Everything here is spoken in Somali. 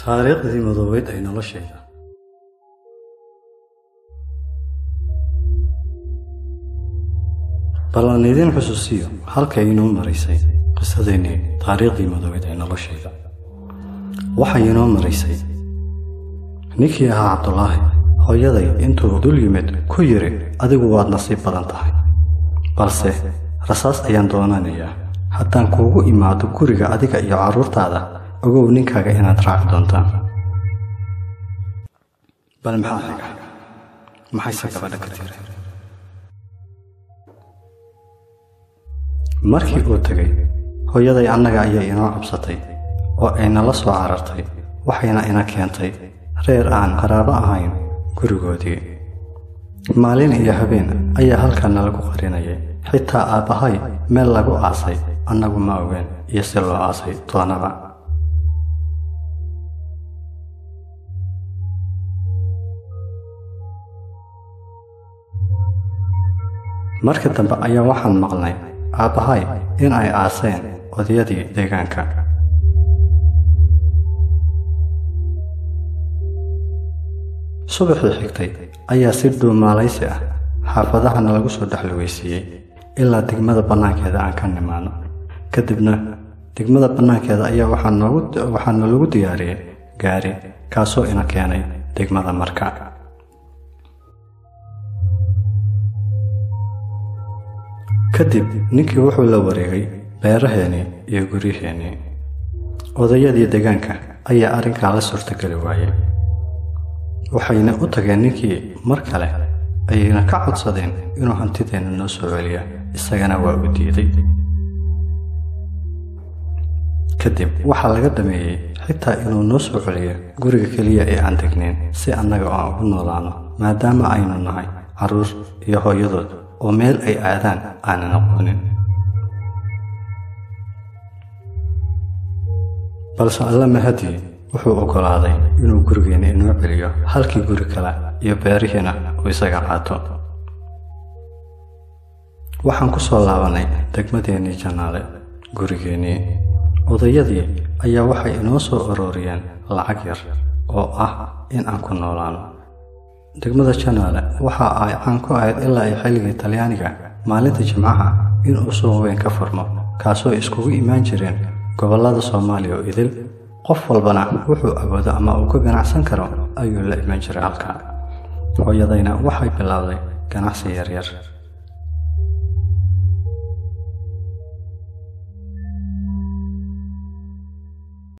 taariikhdii madoobeed ay noloshayda. bal aan idin xusuusiyo halka inoo maraysay qisadeennii taariikhdii madoobeed ay noloshayda. waxay inoo maraysay ninkii ahaa Cabdulaahi hooyaday intuu dul yimid ku yiri adigu waad nasiib badan tahay, balse rasaas ayaan doonanayaa. haddaan kuugu imaado guriga adiga iyo carruurtaada ogow ninkaaga inaad raaci doontaan. bal maxaa xiga? maxayse gabadha ka tiri? markii uu tegay hooyaday annaga ayay inoo cabsatay oo ay nala soo carartay, waxayna ina keentay reer aan qaraabo ahayn gurigoodii. maalin iyo habeen ayaa halkaa nalagu qarinayay, xitaa aabbahay meel lagu aasay annagu ma ogeen iyo si loo aasay toonaba. markii dambe ayaa waxaan maqlnay aabbahay in ay aaseen odayadii deegaanka. subaxii xigtay ayaa si dhuumaalaysi ah xaafadahana lagu soo dhexlugeysiiyey ilaa degmada bannaankeeda aan ka nimaano. kadibna degmada bannaankeeda ayaa waxaa nalagu diyaariyey gaari kaasoo ina keenay degmada Marka. kadib ninkii wuxuu la wareegay beeraheennii iyo guryaheennii. odayadii deegaanka ayaa arrinkan la suurtageli waayey, waxayna u tageen ninkii mar kale ayayna ka codsadeen inuu hantideenna noo soo celiya, isagana waa u diiday. kadib waxaa laga dhameeyey xitaa inuu noo soo celiyo guriga keliya ee aan degnayn si annaga aan ugu noolaano, maadaama aynu nahay carruur iyo hooyadood oo meel ay aadaan aanan aqoonin. balse alla mahadii wuxuu oggolaaday inuu gurigeenna inoo celiyo halkii guri kale iyo beerihiina uu isaga qaato. waxaan ku soo laabanay degmadeennii Janaale gurigeennii. odayadii ayaa waxay inoo soo ururiyeen lacag yar oo ah in aan ku noolaano. degmada Janaale waxa ay caan ku ahayd ilaa ay xilligii Talyaaniga maalinta Jimcaha inuu suuq weyn ka furmo, kaasoo iskugu imaan jireen gobollada Soomaaliya oo idil. qof walbana wuxuu awoodo ama uu ka ganacsan karo ayuu la iman jiray halkaa. hooyadayna waxay bilowday ganacsi yaryar